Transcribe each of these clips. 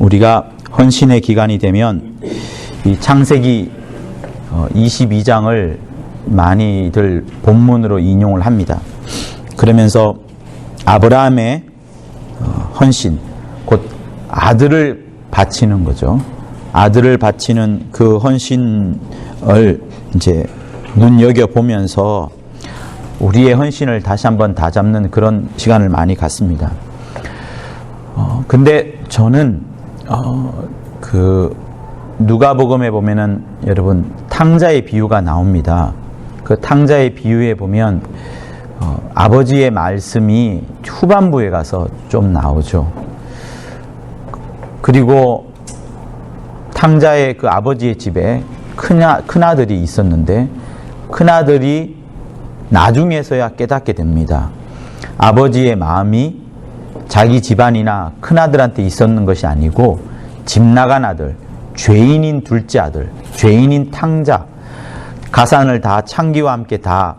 우리가 헌신의 기간이 되면 이 창세기 22장을 많이들 본문으로 인용을 합니다. 그러면서 아브라함의 헌신, 곧 아들을 바치는 거죠. 아들을 바치는 그 헌신을 이제 눈여겨보면서 우리의 헌신을 다시 한번 다잡는 그런 시간을 많이 갖습니다. 근데 저는 그 누가복음에 보면은 여러분 탕자의 비유가 나옵니다. 그 탕자의 비유에 보면 아버지의 말씀이 후반부에 가서 좀 나오죠. 그리고 탕자의 그 아버지의 집에 큰아들이 있었는데 큰아들이 나중에서야 깨닫게 됩니다. 아버지의 마음이 자기 집안이나 큰아들한테 있었는 것이 아니고 집 나간 아들, 죄인인 둘째 아들, 죄인인 탕자, 가산을 다 창기와 함께 다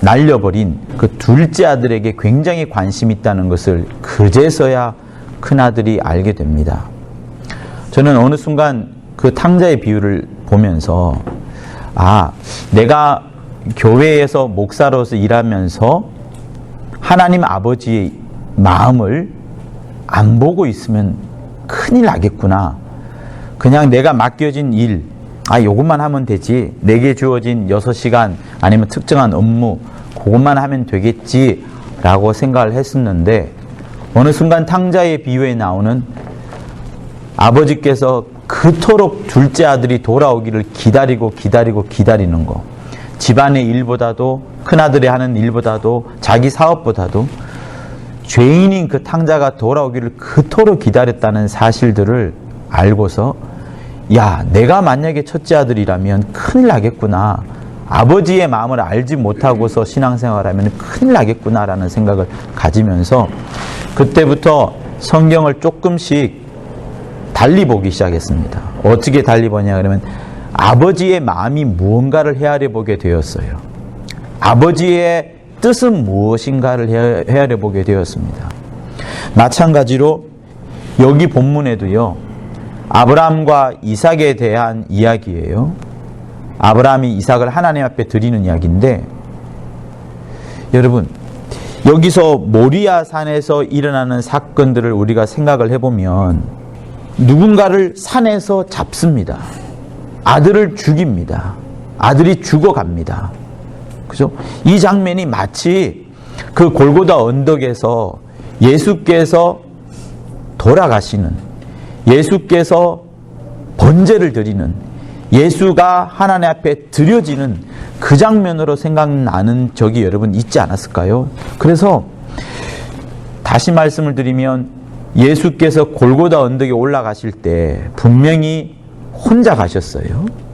날려버린 그 둘째 아들에게 굉장히 관심이 있다는 것을 그제서야 큰아들이 알게 됩니다. 저는 어느 순간 그 탕자의 비유를 보면서 내가 교회에서 목사로서 일하면서 하나님 아버지의 마음을 안 보고 있으면 큰일 나겠구나. 그냥 내가 맡겨진 일, 요것만 하면 되지. 내게 주어진 6시간 아니면 특정한 업무, 그것만 하면 되겠지. 라고 생각을 했었는데, 어느 순간 탕자의 비유에 나오는 아버지께서 그토록 둘째 아들이 돌아오기를 기다리는 거. 집안의 일보다도, 큰아들이 하는 일보다도, 자기 사업보다도, 죄인인 그 탕자가 돌아오기를 그토록 기다렸다는 사실들을 알고서 내가 만약에 첫째 아들이라면 큰일 나겠구나. 아버지의 마음을 알지 못하고서 신앙생활하면 큰일 나겠구나라는 생각을 가지면서 그때부터 성경을 조금씩 달리 보기 시작했습니다. 어떻게 달리 보냐 그러면 아버지의 마음이 무언가를 헤아려 보게 되었어요. 아버지의 뜻은 무엇인가를 헤아려 보게 되었습니다. 마찬가지로 여기 본문에도요. 아브라함과 이삭에 대한 이야기예요. 아브라함이 이삭을 하나님 앞에 드리는 이야기인데 여러분 여기서 모리아 산에서 일어나는 사건들을 우리가 생각을 해보면 누군가를 산에서 잡습니다. 아들을 죽입니다. 아들이 죽어갑니다. 그죠? 이 장면이 마치 그 골고다 언덕에서 예수께서 돌아가시는, 예수께서 번제를 드리는, 예수가 하나님 앞에 드려지는 그 장면으로 생각나는 적이 여러분 있지 않았을까요? 그래서 다시 말씀을 드리면 예수께서 골고다 언덕에 올라가실 때 분명히 혼자 가셨어요.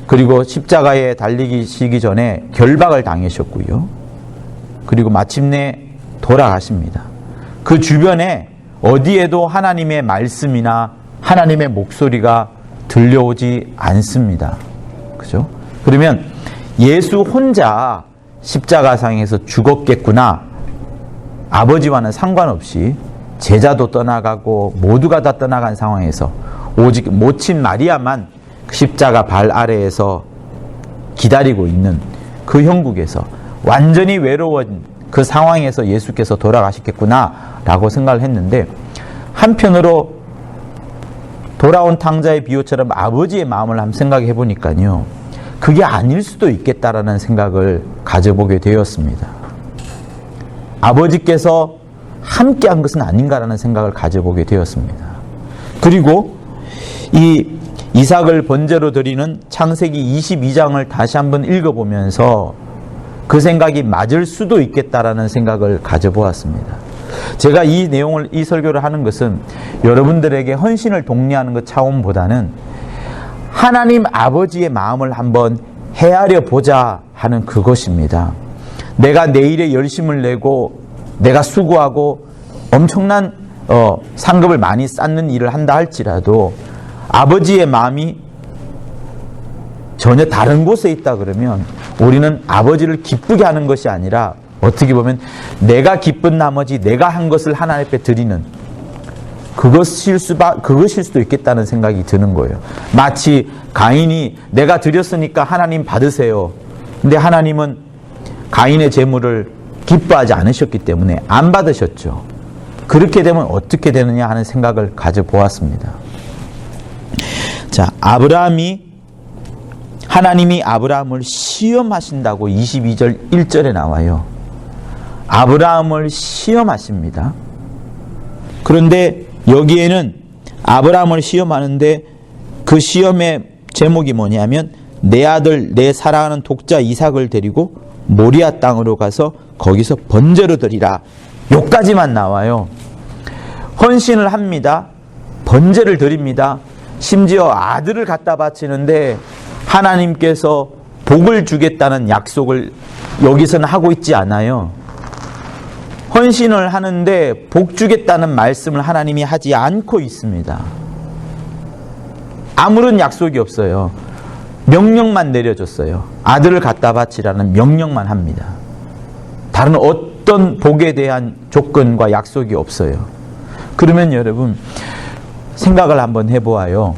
그리고 십자가에 달리시기 전에 결박을 당하셨고요. 그리고 마침내 돌아가십니다. 그 주변에 어디에도 하나님의 말씀이나 하나님의 목소리가 들려오지 않습니다. 그죠? 그러면 예수 혼자 십자가상에서 죽었겠구나. 아버지와는 상관없이 제자도 떠나가고 모두가 다 떠나간 상황에서 오직 모친 마리아만 십자가 발 아래에서 기다리고 있는 그 형국에서 완전히 외로운 그 상황에서 예수께서 돌아가셨겠구나 라고 생각을 했는데 한편으로 돌아온 탕자의 비유처럼 아버지의 마음을 한번 생각해 보니까요. 그게 아닐 수도 있겠다라는 생각을 가져보게 되었습니다. 아버지께서 함께한 것은 아닌가라는 생각을 가져보게 되었습니다. 그리고 이 이삭을 번제로 드리는 창세기 22장을 다시 한번 읽어보면서 그 생각이 맞을 수도 있겠다라는 생각을 가져보았습니다. 제가 이 내용을, 이 설교를 하는 것은 여러분들에게 헌신을 독려하는 것 차원보다는 하나님 아버지의 마음을 한번 헤아려 보자 하는 그것입니다. 내가 내일에 열심을 내고 내가 수고하고 엄청난 상급을 많이 쌓는 일을 한다 할지라도 아버지의 마음이 전혀 다른 곳에 있다 그러면 우리는 아버지를 기쁘게 하는 것이 아니라 어떻게 보면 내가 기쁜 나머지 내가 한 것을 하나님 앞에 드리는 그것일 수도 있겠다는 생각이 드는 거예요. 마치 가인이 내가 드렸으니까 하나님 받으세요. 근데 하나님은 가인의 제물을 기뻐하지 않으셨기 때문에 안 받으셨죠. 그렇게 되면 어떻게 되느냐 하는 생각을 가져보았습니다. 자, 하나님이 아브라함을 시험하신다고 22절 1절에 나와요. 아브라함을 시험하십니다. 그런데 여기에는 아브라함을 시험하는데 그 시험의 제목이 뭐냐면 내 아들 내 사랑하는 독자 이삭을 데리고 모리아 땅으로 가서 거기서 번제로 드리라. 여기까지만 나와요. 헌신을 합니다. 번제를 드립니다. 심지어 아들을 갖다 바치는데 하나님께서 복을 주겠다는 약속을 여기서는 하고 있지 않아요. 헌신을 하는데 복 주겠다는 말씀을 하나님이 하지 않고 있습니다. 아무런 약속이 없어요. 명령만 내려줬어요. 아들을 갖다 바치라는 명령만 합니다. 다른 어떤 복에 대한 조건과 약속이 없어요. 그러면 여러분 생각을 한번 해보아요.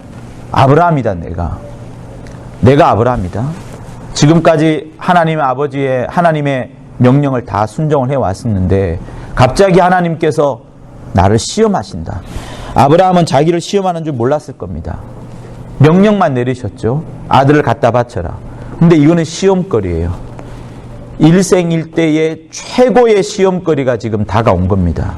아브라함이다. 내가 아브라함이다. 지금까지 하나님의 명령을 다 순종을 해왔었는데 갑자기 하나님께서 나를 시험하신다. 아브라함은 자기를 시험하는 줄 몰랐을 겁니다. 명령만 내리셨죠. 아들을 갖다 바쳐라. 근데 이거는 시험거리예요. 일생일대의 최고의 시험거리가 지금 다가온 겁니다.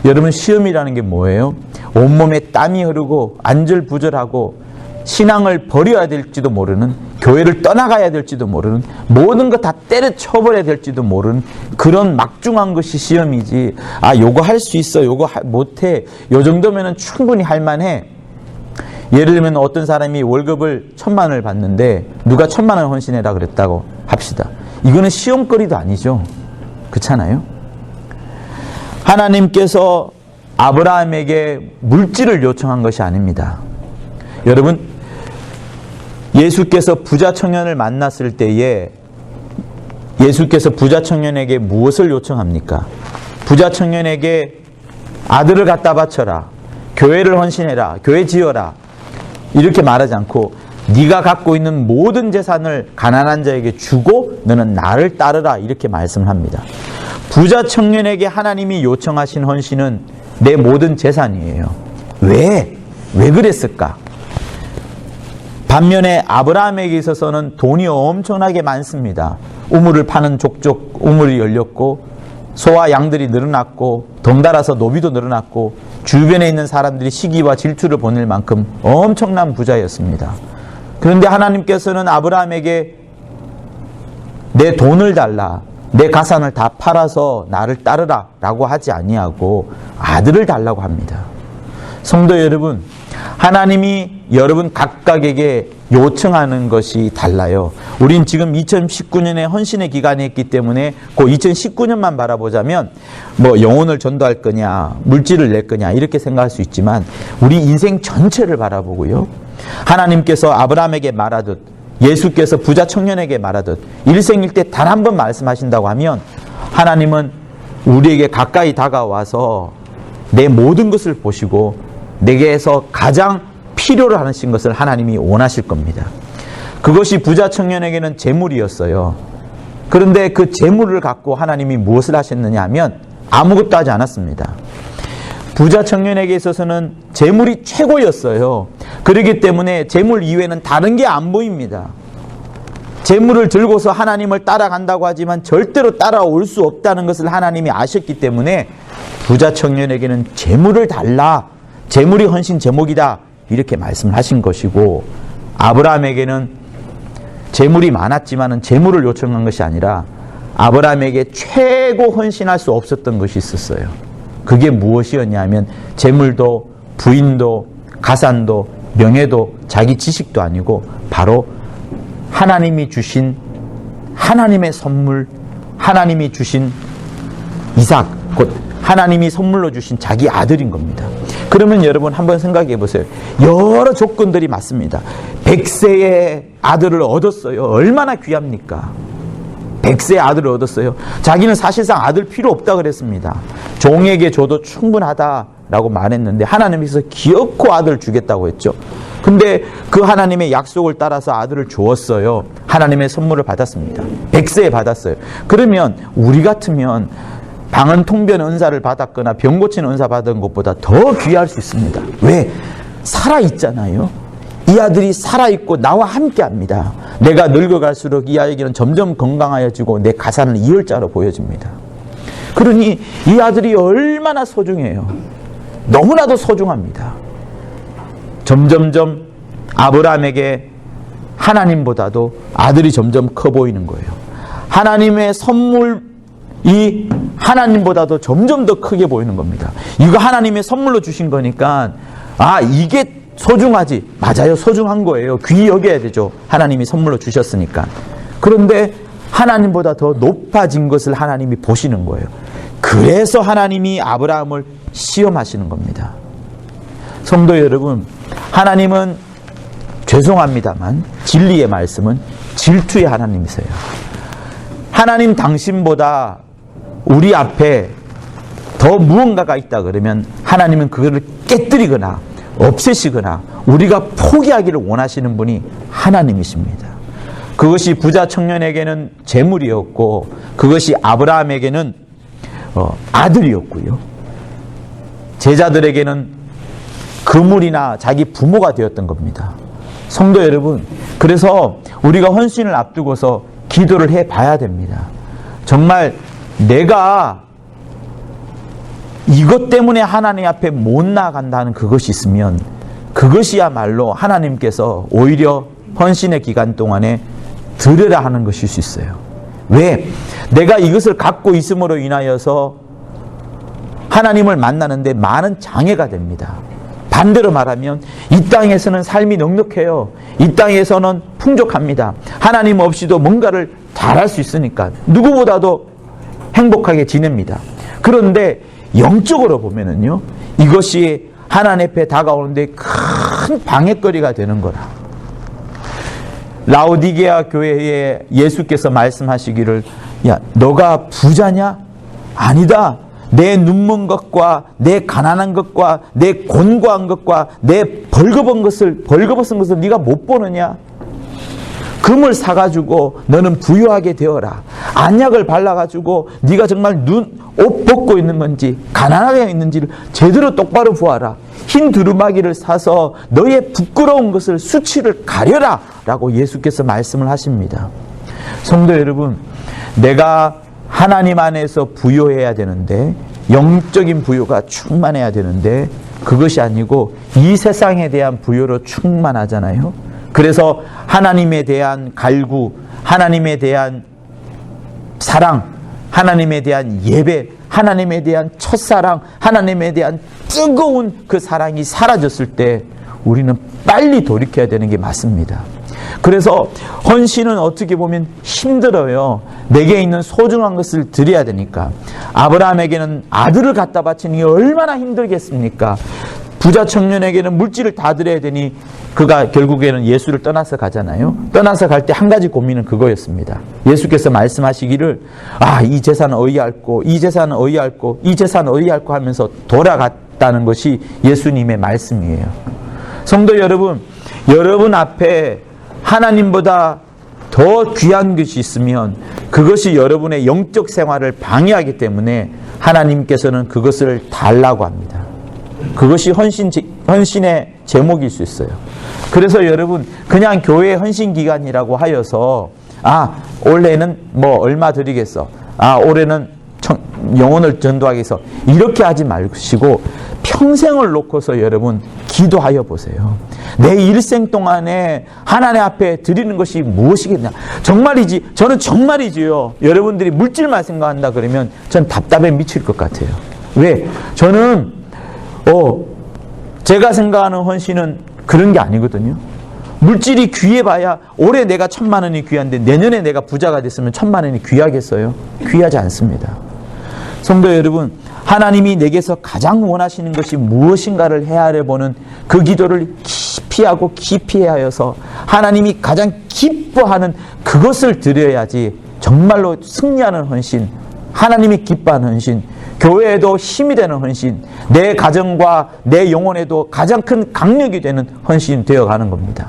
여러분 시험이라는 게 뭐예요? 온몸에 땀이 흐르고 안절부절하고 신앙을 버려야 될지도 모르는, 교회를 떠나가야 될지도 모르는, 모든 거 다 때려쳐버려야 될지도 모르는 그런 막중한 것이 시험이지. 요거 할 수 있어, 요거 못해, 요 정도면은 충분히 할 만해. 예를 들면 어떤 사람이 월급을 1,000만 원을 받는데 누가 1,000만 원 헌신해라 그랬다고 합시다. 이거는 시험거리도 아니죠. 그렇잖아요. 하나님께서 아브라함에게 물질을 요청한 것이 아닙니다. 여러분, 예수께서 부자 청년을 만났을 때에 예수께서 부자 청년에게 무엇을 요청합니까? 부자 청년에게 아들을 갖다 바쳐라, 교회를 헌신해라, 교회 지어라, 이렇게 말하지 않고 네가 갖고 있는 모든 재산을 가난한 자에게 주고 너는 나를 따르라, 이렇게 말씀을 합니다. 부자 청년에게 하나님이 요청하신 헌신은 내 모든 재산이에요. 왜 그랬을까? 반면에 아브라함에게 있어서는 돈이 엄청나게 많습니다. 우물을 파는 족족 우물이 열렸고 소와 양들이 늘어났고 덩달아서 노비도 늘어났고 주변에 있는 사람들이 시기와 질투를 보낼 만큼 엄청난 부자였습니다. 그런데 하나님께서는 아브라함에게 내 돈을 달라, 내 가산을 다 팔아서 나를 따르라 라고 하지 아니하고 아들을 달라고 합니다. 성도 여러분, 하나님이 여러분 각각에게 요청하는 것이 달라요. 우린 지금 2019년에 헌신의 기간이 있기 때문에 그 2019년만 바라보자면 뭐 영혼을 전도할 거냐, 물질을 낼 거냐 이렇게 생각할 수 있지만 우리 인생 전체를 바라보고요. 하나님께서 아브라함에게 말하듯 예수께서 부자 청년에게 말하듯 일생일대 단 한 번 말씀하신다고 하면 하나님은 우리에게 가까이 다가와서 내 모든 것을 보시고 내게서 가장 필요로 하신 것을 하나님이 원하실 겁니다. 그것이 부자 청년에게는 재물이었어요. 그런데 그 재물을 갖고 하나님이 무엇을 하셨느냐 하면 아무것도 하지 않았습니다. 부자 청년에게 있어서는 재물이 최고였어요. 그렇기 때문에 재물 이외에는 다른 게 안 보입니다. 재물을 들고서 하나님을 따라간다고 하지만 절대로 따라올 수 없다는 것을 하나님이 아셨기 때문에 부자 청년에게는 재물을 달라, 재물이 헌신 제목이다, 이렇게 말씀을 하신 것이고, 아브라함에게는 재물이 많았지만은 재물을 요청한 것이 아니라 아브라함에게 최고 헌신할 수 없었던 것이 있었어요. 그게 무엇이었냐면 재물도 부인도 가산도 명예도 자기 지식도 아니고 바로 하나님이 주신 하나님의 선물, 하나님이 주신 이삭, 곧 하나님이 선물로 주신 자기 아들인 겁니다. 그러면 여러분 한번 생각해 보세요. 여러 조건들이 맞습니다. 100세의 아들을 얻었어요. 얼마나 귀합니까? 100세의 아들을 얻었어요. 자기는 사실상 아들 필요 없다 그랬습니다. 종에게 줘도 충분하다 라고 말했는데 하나님께서 기어코 아들 주겠다고 했죠. 근데 그 하나님의 약속을 따라서 아들을 주었어요. 하나님의 선물을 받았습니다. 100세에 받았어요. 그러면 우리 같으면 방언 통변 은사를 받았거나 병 고치는 은사 받은 것보다 더 귀할 수 있습니다. 왜? 살아있잖아요. 이 아들이 살아있고 나와 함께합니다. 내가 늙어갈수록 이 아이에게는 점점 건강하여지고 내 가산을 이을 자로 보여집니다. 그러니 이 아들이 얼마나 소중해요. 너무나도 소중합니다. 점점점 아브라함에게 하나님보다도 아들이 점점 커 보이는 거예요. 하나님의 선물이 하나님보다도 점점 더 크게 보이는 겁니다. 이거 하나님의 선물로 주신 거니까 이게 소중하지. 맞아요. 소중한 거예요. 귀히 여겨야 되죠. 하나님이 선물로 주셨으니까. 그런데 하나님보다 더 높아진 것을 하나님이 보시는 거예요. 그래서 하나님이 아브라함을 시험하시는 겁니다. 성도 여러분, 하나님은 죄송합니다만 진리의 말씀은 질투의 하나님이세요. 하나님 당신보다 우리 앞에 더 무언가가 있다 그러면 하나님은 그거를 깨뜨리거나 없애시거나 우리가 포기하기를 원하시는 분이 하나님이십니다. 그것이 부자 청년에게는 재물이었고 그것이 아브라함에게는 아들이었고요. 제자들에게는 그물이나 자기 부모가 되었던 겁니다. 성도 여러분, 그래서 우리가 헌신을 앞두고서 기도를 해봐야 됩니다. 정말 내가 이것 때문에 하나님 앞에 못 나아간다는 그것이 있으면 그것이야말로 하나님께서 오히려 헌신의 기간 동안에 드려라 하는 것일 수 있어요. 왜? 내가 이것을 갖고 있음으로 인하여서 하나님을 만나는데 많은 장애가 됩니다. 반대로 말하면 이 땅에서는 삶이 넉넉해요. 이 땅에서는 풍족합니다. 하나님 없이도 뭔가를 잘할 수 있으니까 누구보다도 행복하게 지냅니다. 그런데 영적으로 보면은요, 이것이 하나님 앞에 다가오는데 큰 방해거리가 되는 거라. 라오디게아 교회에 예수께서 말씀하시기를, 야, 너가 부자냐? 아니다. 내 눈먼 것과 내 가난한 것과 내 곤고한 것과 내 벌거벗은 것을 네가 못 보느냐? 금을 사가지고 너는 부유하게 되어라. 안약을 발라가지고 네가 정말 옷 벗고 있는 건지 가난하게 있는지를 제대로 똑바로 보아라. 흰 두루마기를 사서 너의 부끄러운 것을 수치를 가려라 라고 예수께서 말씀을 하십니다. 성도 여러분, 내가 하나님 안에서 부유해야 되는데, 영적인 부유가 충만해야 되는데 그것이 아니고 이 세상에 대한 부유로 충만하잖아요. 그래서 하나님에 대한 갈구, 하나님에 대한 사랑, 하나님에 대한 예배, 하나님에 대한 첫사랑, 하나님에 대한 뜨거운 그 사랑이 사라졌을 때 우리는 빨리 돌이켜야 되는 게 맞습니다. 그래서 헌신은 어떻게 보면 힘들어요. 내게 있는 소중한 것을 드려야 되니까. 아브라함에게는 아들을 갖다 바치는 게 얼마나 힘들겠습니까? 부자 청년에게는 물질을 다 드려야 되니 그가 결국에는 예수를 떠나서 가잖아요. 떠나서 갈 때 한 가지 고민은 그거였습니다. 예수께서 말씀하시기를, 이 재산은 어이할꼬, 이 재산은 어이할꼬, 이 재산은 어이할꼬 하면서 돌아갔다는 것이 예수님의 말씀이에요. 성도 여러분, 여러분 앞에 하나님보다 더 귀한 것이 있으면 그것이 여러분의 영적 생활을 방해하기 때문에 하나님께서는 그것을 달라고 합니다. 그것이 헌신의 제목일 수 있어요. 그래서 여러분, 그냥 교회 헌신 기간이라고 하여서 올해는 뭐 얼마 드리겠어, 올해는 영혼을 전도하겠어, 이렇게 하지 마시고 평생을 놓고서 여러분 기도하여 보세요. 내 일생 동안에 하나님 앞에 드리는 것이 무엇이겠냐. 정말이지, 저는 정말이지요. 여러분들이 물질만 생각한다 그러면 전 답답해 미칠 것 같아요. 왜? 저는 제가 생각하는 헌신은 그런 게 아니거든요. 물질이 귀해봐야 올해 내가 1,000만 원이 귀한데 내년에 내가 부자가 됐으면 1,000만 원이 귀하겠어요? 귀하지 않습니다. 성도 여러분, 하나님이 내게서 가장 원하시는 것이 무엇인가를 헤아려 보는 그 기도를 깊이 하고 깊이 하여서 하나님이 가장 기뻐하는 그것을 드려야지 정말로 승리하는 헌신, 하나님이 기뻐하는 헌신, 교회에도 힘이 되는 헌신, 내 가정과 내 영혼에도 가장 큰 강력이 되는 헌신이 되어가는 겁니다.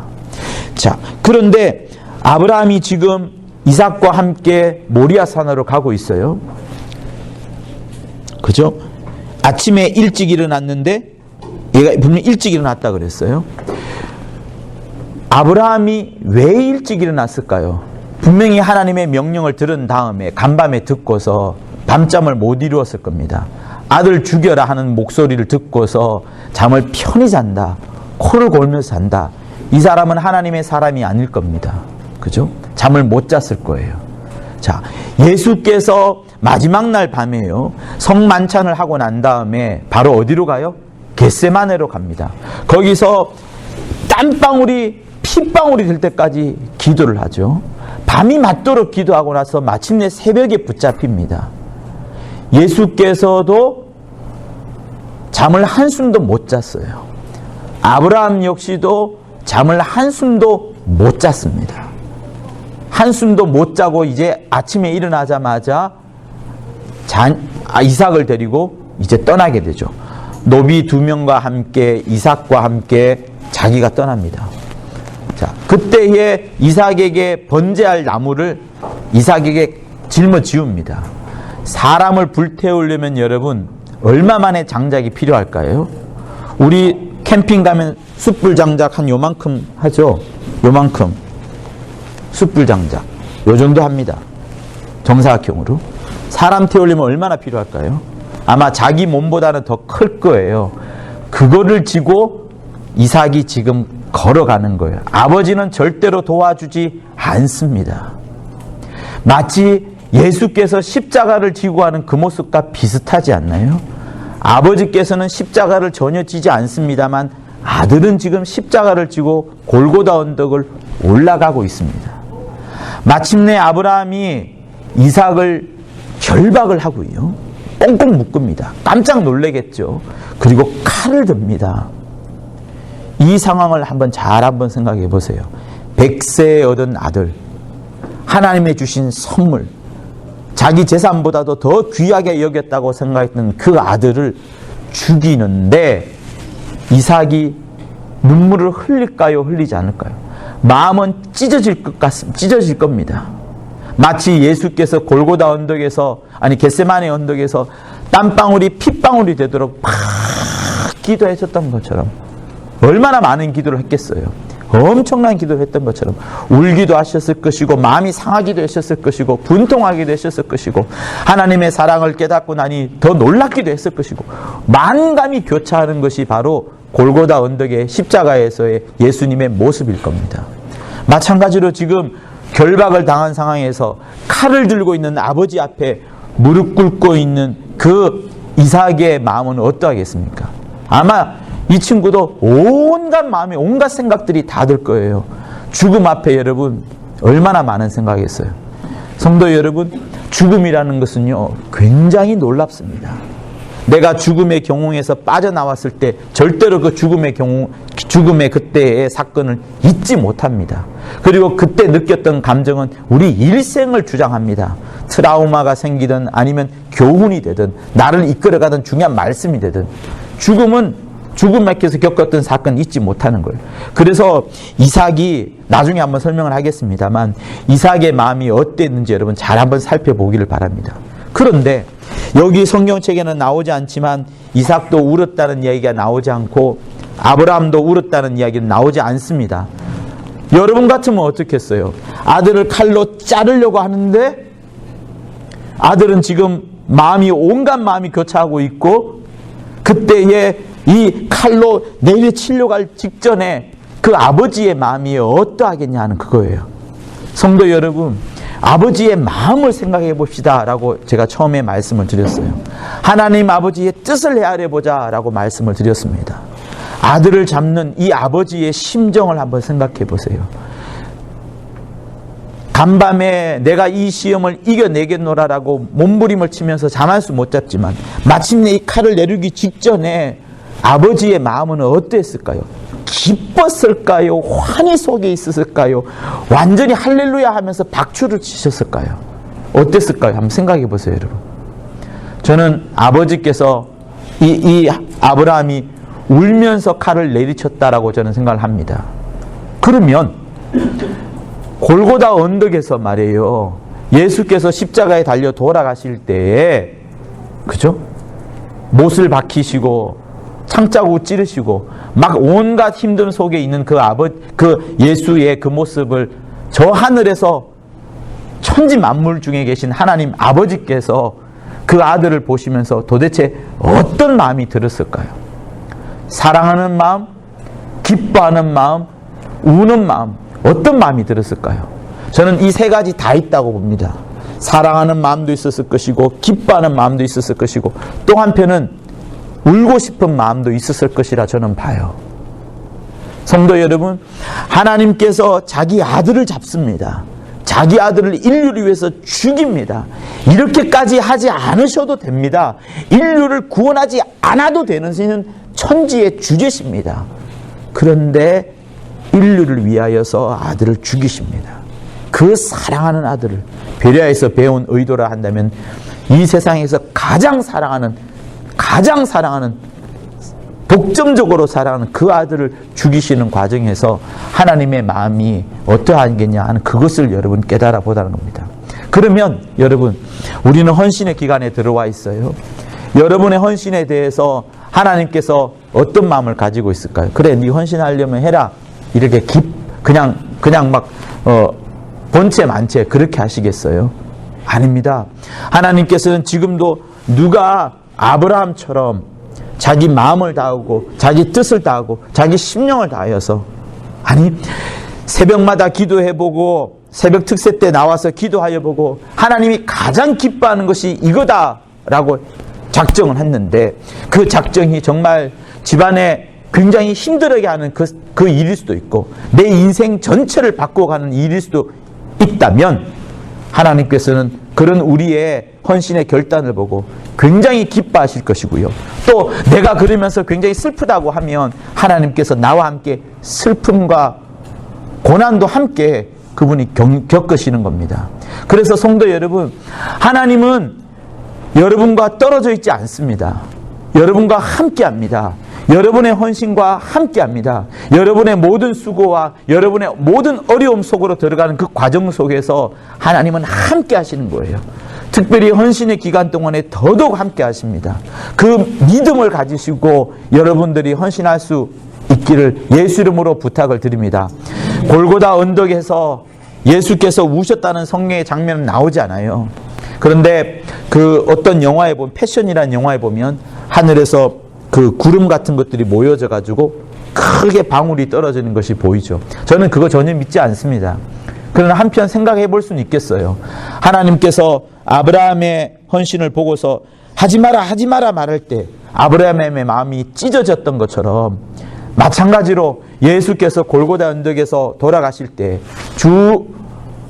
자, 그런데 아브라함이 지금 이삭과 함께 모리아 산으로 가고 있어요. 그죠? 아침에 일찍 일어났는데, 얘가 분명히 일찍 일어났다 그랬어요. 아브라함이 왜 일찍 일어났을까요? 분명히 하나님의 명령을 들은 다음에 간밤에 듣고서 밤잠을 못 이루었을 겁니다. 아들 죽여라 하는 목소리를 듣고서 잠을 편히 잔다. 코를 골면서 잔다. 이 사람은 하나님의 사람이 아닐 겁니다. 그죠? 잠을 못 잤을 거예요. 자, 예수께서 마지막 날 밤에요. 성만찬을 하고 난 다음에 바로 어디로 가요? 겟세마네로 갑니다. 거기서 땀방울이 핏방울이 될 때까지 기도를 하죠. 밤이 맞도록 기도하고 나서 마침내 새벽에 붙잡힙니다. 예수께서도 잠을 한숨도 못 잤어요. 아브라함 역시도 잠을 한숨도 못 잤습니다. 한숨도 못 자고 이제 아침에 일어나자마자 이삭을 데리고 이제 떠나게 되죠. 노비 2명과 함께 이삭과 함께 자기가 떠납니다. 자, 그때에 이삭에게 번제할 나무를 이삭에게 짊어지웁니다. 사람을 불태우려면 여러분 얼마만의 장작이 필요할까요? 우리 캠핑 가면 숯불 장작 한 요만큼 하죠. 요만큼 숯불 장작 요 정도 합니다. 정사각형으로. 사람 태우려면 얼마나 필요할까요? 아마 자기 몸보다는 더 클 거예요. 그거를 지고 이삭이 지금 걸어가는 거예요. 아버지는 절대로 도와주지 않습니다. 마치 예수께서 십자가를 지고 가는 그 모습과 비슷하지 않나요? 아버지께서는 십자가를 전혀 지지 않습니다만 아들은 지금 십자가를 지고 골고다 언덕을 올라가고 있습니다. 마침내 아브라함이 이삭을 결박을 하고요. 꽁꽁 묶습니다. 깜짝 놀라겠죠. 그리고 칼을 듭니다. 이 상황을 한번 생각해 보세요. 100세에 얻은 아들, 하나님의 주신 선물, 자기 재산보다도 더 귀하게 여겼다고 생각했던 그 아들을 죽이는데 이삭이 눈물을 흘릴까요? 흘리지 않을까요? 마음은 찢어질 겁니다. 마치 예수께서 골고다 언덕에서, 겟세마네 언덕에서 땀방울이 핏방울이 되도록 막 기도하셨던 것처럼 얼마나 많은 기도를 했겠어요. 엄청난 기도를 했던 것처럼 울기도 하셨을 것이고 마음이 상하기도 하셨을 것이고 분통하기도 하셨을 것이고 하나님의 사랑을 깨닫고 나니 더 놀랍기도 했을 것이고 만감이 교차하는 것이 바로 골고다 언덕의 십자가에서의 예수님의 모습일 겁니다. 마찬가지로 지금 결박을 당한 상황에서 칼을 들고 있는 아버지 앞에 무릎 꿇고 있는 그 이삭의 마음은 어떠하겠습니까? 아마 이 친구도 온갖 마음에 온갖 생각들이 다 들 거예요. 죽음 앞에 여러분 얼마나 많은 생각이겠어요. 성도 여러분, 죽음이라는 것은요 굉장히 놀랍습니다. 내가 죽음의 경웅에서 빠져나왔을 때 절대로 그 죽음의 그때의 사건을 잊지 못합니다. 그리고 그때 느꼈던 감정은 우리 일생을 주장합니다. 트라우마가 생기든 아니면 교훈이 되든 나를 이끌어가던 중요한 말씀이 되든 죽음 앞에서 겪었던 사건 잊지 못하는 거예요. 그래서 이삭이 나중에 한번 설명을 하겠습니다만 이삭의 마음이 어땠는지 여러분 잘 한번 살펴보기를 바랍니다. 그런데 여기 성경책에는 나오지 않지만 이삭도 울었다는 이야기가 나오지 않고 아브라함도 울었다는 이야기는 나오지 않습니다. 여러분 같으면 어떻겠어요? 아들을 칼로 자르려고 하는데 아들은 지금 온갖 마음이 교차하고 있고 그때에 이 칼로 내리치려고 할 직전에 그 아버지의 마음이 어떠하겠냐 하는 그거예요. 성도 여러분, 아버지의 마음을 생각해 봅시다 라고 제가 처음에 말씀을 드렸어요. 하나님 아버지의 뜻을 헤아려 보자 라고 말씀을 드렸습니다. 아들을 잡는 이 아버지의 심정을 한번 생각해 보세요. 간밤에 내가 이 시험을 이겨내겠노라라고 몸부림을 치면서 잠한수 못 잡지만 마침내 이 칼을 내리기 직전에 아버지의 마음은 어땠을까요? 기뻤을까요? 환희 속에 있었을까요? 완전히 할렐루야 하면서 박수를 치셨을까요? 어땠을까요? 한번 생각해 보세요, 여러분. 저는 아버지께서 이 아브라함이 울면서 칼을 내리쳤다라고 저는 생각을 합니다. 그러면 골고다 언덕에서 말이에요, 예수께서 십자가에 달려 돌아가실 때에, 그죠? 못을 박히시고 창자국 찌르시고 막 온갖 힘든 속에 있는 그 예수의 그 모습을 저 하늘에서 천지 만물 중에 계신 하나님 아버지께서 그 아들을 보시면서 도대체 어떤 마음이 들었을까요? 사랑하는 마음, 기뻐하는 마음, 우는 마음, 어떤 마음이 들었을까요? 저는 이 세 가지 다 있다고 봅니다. 사랑하는 마음도 있었을 것이고, 기뻐하는 마음도 있었을 것이고, 또 한편은 울고 싶은 마음도 있었을 것이라 저는 봐요. 성도 여러분, 하나님께서 자기 아들을 잡습니다. 자기 아들을 인류를 위해서 죽입니다. 이렇게까지 하지 않으셔도 됩니다. 인류를 구원하지 않아도 되는 신은 천지의 주제십니다. 그런데 인류를 위하여서 아들을 죽이십니다. 그 사랑하는 아들을, 베레아에서 배운 의도라 한다면 이 세상에서 가장 사랑하는, 독점적으로 사랑하는 그 아들을 죽이시는 과정에서 하나님의 마음이 어떠하겠냐 하는 그것을 여러분 깨달아 보다는 겁니다. 그러면 여러분, 우리는 헌신의 기간에 들어와 있어요. 여러분의 헌신에 대해서 하나님께서 어떤 마음을 가지고 있을까요? 그래, 네 헌신하려면 해라, 이렇게 그냥 막 본체 만체 그렇게 하시겠어요? 아닙니다. 하나님께서는 지금도 누가 아브라함처럼 자기 마음을 다하고 자기 뜻을 다하고 자기 심령을 다하여서, 아니 새벽마다 기도해보고 새벽 특세 때 나와서 기도하여보고 하나님이 가장 기뻐하는 것이 이거다라고 작정을 했는데, 그 작정이 정말 집안에 굉장히 힘들게 하는 그 일일 수도 있고 내 인생 전체를 바꿔가는 일일 수도 있다면, 하나님께서는 그런 우리의 헌신의 결단을 보고 굉장히 기뻐하실 것이고요. 또 내가 그러면서 굉장히 슬프다고 하면 하나님께서 나와 함께 슬픔과 고난도 함께 그분이 겪으시는 겁니다. 그래서 성도 여러분, 하나님은 여러분과 떨어져 있지 않습니다. 여러분과 함께 합니다. 여러분의 헌신과 함께 합니다. 여러분의 모든 수고와 여러분의 모든 어려움 속으로 들어가는 그 과정 속에서 하나님은 함께 하시는 거예요. 특별히 헌신의 기간 동안에 더더욱 함께 하십니다. 그 믿음을 가지시고 여러분들이 헌신할 수 있기를 예수 이름으로 부탁을 드립니다. 골고다 언덕에서 예수께서 우셨다는 성경의 장면은 나오지 않아요. 그런데 그 어떤 영화에 보면, 패션이라는 영화에 보면 하늘에서 그 구름 같은 것들이 모여져 가지고 크게 방울이 떨어지는 것이 보이죠. 저는 그거 전혀 믿지 않습니다. 그러나 한편 생각해 볼 수는 있겠어요. 하나님께서 아브라함의 헌신을 보고서 하지 마라 말할 때 아브라함의 마음이 찢어졌던 것처럼, 마찬가지로 예수께서 골고다 언덕에서 돌아가실 때 주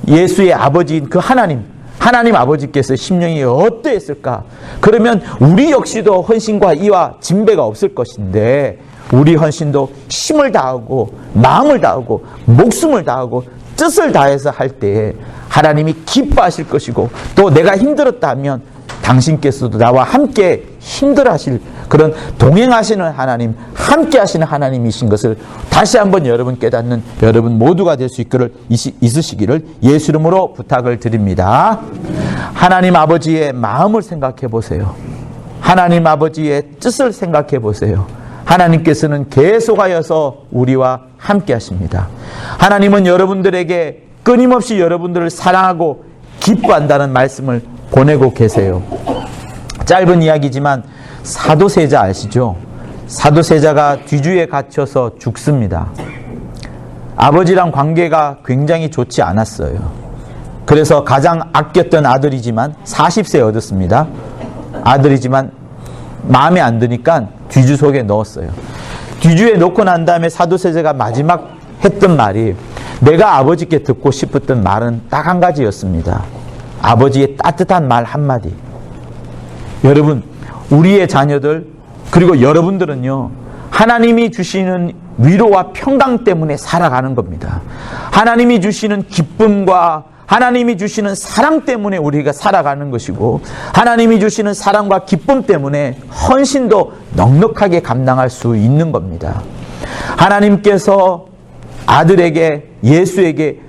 예수의 아버지인 그 하나님 아버지께서 심령이 어떠했을까? 그러면 우리 역시도 헌신과 이와 진배가 없을 것인데, 우리 헌신도 힘을 다하고 마음을 다하고 목숨을 다하고 뜻을 다해서 할 때에 하나님이 기뻐하실 것이고, 또 내가 힘들었다 하면 당신께서도 나와 함께 힘들어하실, 그런 동행하시는 하나님, 함께 하시는 하나님이신 것을 다시 한번 여러분 깨닫는 여러분 모두가 될 수 있으시기를 예수 이름으로 부탁을 드립니다. 하나님 아버지의 마음을 생각해 보세요. 하나님 아버지의 뜻을 생각해 보세요. 하나님께서는 계속하여서 우리와 함께 하십니다. 하나님은 여러분들에게 끊임없이 여러분들을 사랑하고 기뻐한다는 말씀을 보내고 계세요. 짧은 이야기지만 사도세자 아시죠? 사도세자가 뒤주에 갇혀서 죽습니다. 아버지랑 관계가 굉장히 좋지 않았어요. 그래서 가장 아꼈던 아들이지만 40세 얻었습니다. 아들이지만 마음에 안 드니까 뒤주 속에 넣었어요. 뒤주에 넣고 난 다음에 사도세자가 마지막 했던 말이, 내가 아버지께 듣고 싶었던 말은 딱 한 가지였습니다. 아버지의 따뜻한 말 한마디. 여러분, 우리의 자녀들, 그리고 여러분들은요, 하나님이 주시는 위로와 평강 때문에 살아가는 겁니다. 하나님이 주시는 기쁨과 하나님이 주시는 사랑 때문에 우리가 살아가는 것이고 하나님이 주시는 사랑과 기쁨 때문에 헌신도 넉넉하게 감당할 수 있는 겁니다. 하나님께서 아들에게 예수에게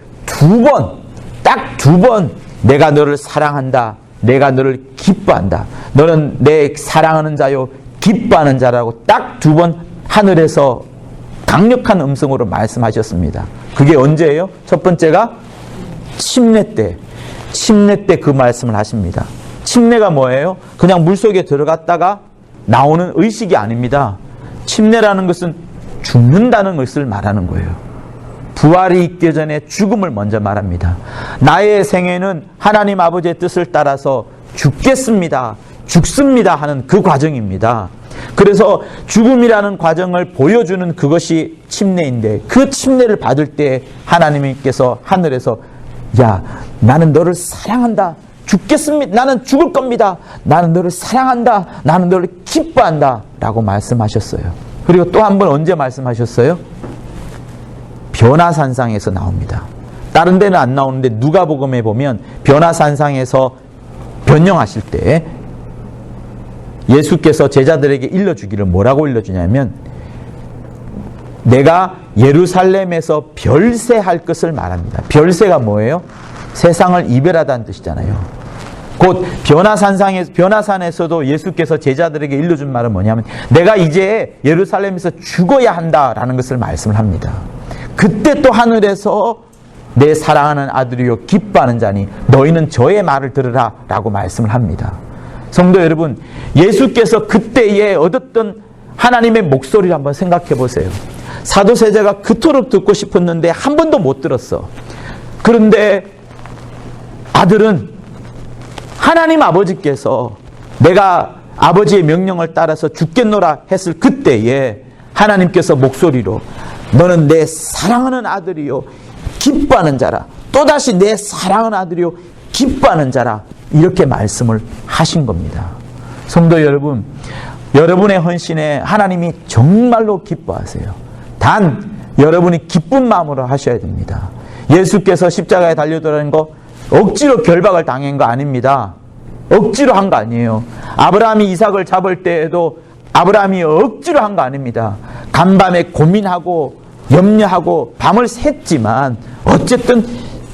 딱 두 번 내가 너를 사랑한다. 내가 너를 기뻐한다. 너는 내 사랑하는 자요 기뻐하는 자라고 딱 두 번 하늘에서 강력한 음성으로 말씀하셨습니다. 그게 언제예요? 첫 번째가 침례 때 그 말씀을 하십니다. 침례가 뭐예요? 그냥 물속에 들어갔다가 나오는 의식이 아닙니다. 침례라는 것은 죽는다는 것을 말하는 거예요. 부활이 있기 전에 죽음을 먼저 말합니다. 나의 생애는 하나님 아버지의 뜻을 따라서 죽습니다 하는 그 과정입니다. 그래서 죽음이라는 과정을 보여주는 그것이 침례인데 그 침례를 받을 때 하나님께서 하늘에서 야, 나는 너를 사랑한다. 죽겠습니다. 나는 죽을 겁니다. 나는 너를 사랑한다. 나는 너를 기뻐한다. 라고 말씀하셨어요. 그리고 또 한 번 언제 말씀하셨어요? 변화산상에서 나옵니다. 다른 데는 안 나오는데 누가복음에 보면 변화산상에서 변명하실 때 예수께서 제자들에게 일러주기를 뭐라고 일러주냐면 내가 예루살렘에서 별세할 것을 말합니다. 별세가 뭐예요? 세상을 이별하다는 뜻이잖아요. 곧 변화산에서도 예수께서 제자들에게 일러준 말은 뭐냐면 내가 이제 예루살렘에서 죽어야 한다라는 것을 말씀을 합니다. 그때 또 하늘에서 내 사랑하는 아들이요 기뻐하는 자니 너희는 저의 말을 들으라 라고 말씀을 합니다. 성도 여러분, 예수께서 그때에 얻었던 하나님의 목소리를 한번 생각해 보세요. 사도세자가 그토록 듣고 싶었는데 한 번도 못 들었어. 그런데 아들은 하나님 아버지께서 내가 아버지의 명령을 따라서 죽겠노라 했을 그때에 하나님께서 목소리로 너는 내 사랑하는 아들이요 기뻐하는 자라. 또다시 내 사랑하는 아들이요 기뻐하는 자라. 이렇게 말씀을 하신 겁니다. 성도 여러분, 여러분의 헌신에 하나님이 정말로 기뻐하세요. 단 여러분이 기쁜 마음으로 하셔야 됩니다. 예수께서 십자가에 달려들어가는 거 억지로 결박을 당한 거 아닙니다. 억지로 한 거 아니에요. 아브라함이 이삭을 잡을 때에도 아브라함이 억지로 한 거 아닙니다. 간밤에 고민하고 염려하고 밤을 샜지만 어쨌든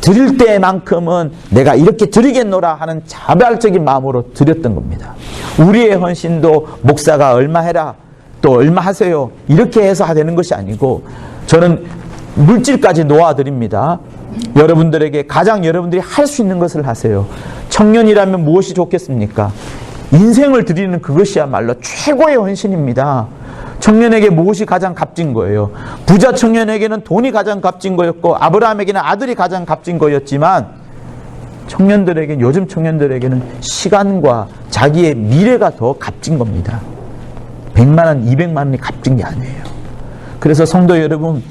드릴 때만큼은 내가 이렇게 드리겠노라 하는 자발적인 마음으로 드렸던 겁니다. 우리의 헌신도 목사가 얼마 해라 또 얼마 하세요 이렇게 해서 되는 것이 아니고 저는 물질까지 놓아드립니다. 여러분들에게 가장 여러분들이 할 수 있는 것을 하세요. 청년이라면 무엇이 좋겠습니까? 인생을 드리는 그것이야말로 최고의 헌신입니다. 청년에게 무엇이 가장 값진 거예요? 부자 청년에게는 돈이 가장 값진 거였고 아브라함에게는 아들이 가장 값진 거였지만 청년들에게는 요즘 청년들에게는 시간과 자기의 미래가 더 값진 겁니다. 100만 원, 200만 원이 값진 게 아니에요. 그래서 성도 여러분,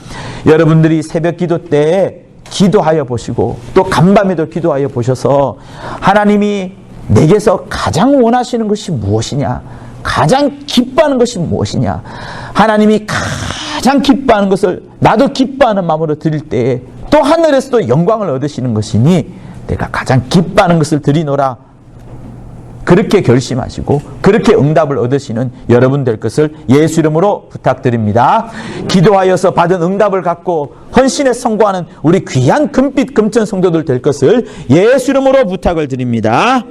여러분들이 새벽 기도 때에 기도하여 보시고 또 간밤에도 기도하여 보셔서 하나님이 내게서 가장 원하시는 것이 무엇이냐? 가장 기뻐하는 것이 무엇이냐? 하나님이 가장 기뻐하는 것을 나도 기뻐하는 마음으로 드릴 때에 또 하늘에서도 영광을 얻으시는 것이니 내가 가장 기뻐하는 것을 드리노라. 그렇게 결심하시고 그렇게 응답을 얻으시는 여러분 될 것을 예수 이름으로 부탁드립니다. 기도하여서 받은 응답을 갖고 헌신에 성공하는 우리 귀한 금빛 금천 성도들 될 것을 예수 이름으로 부탁을 드립니다.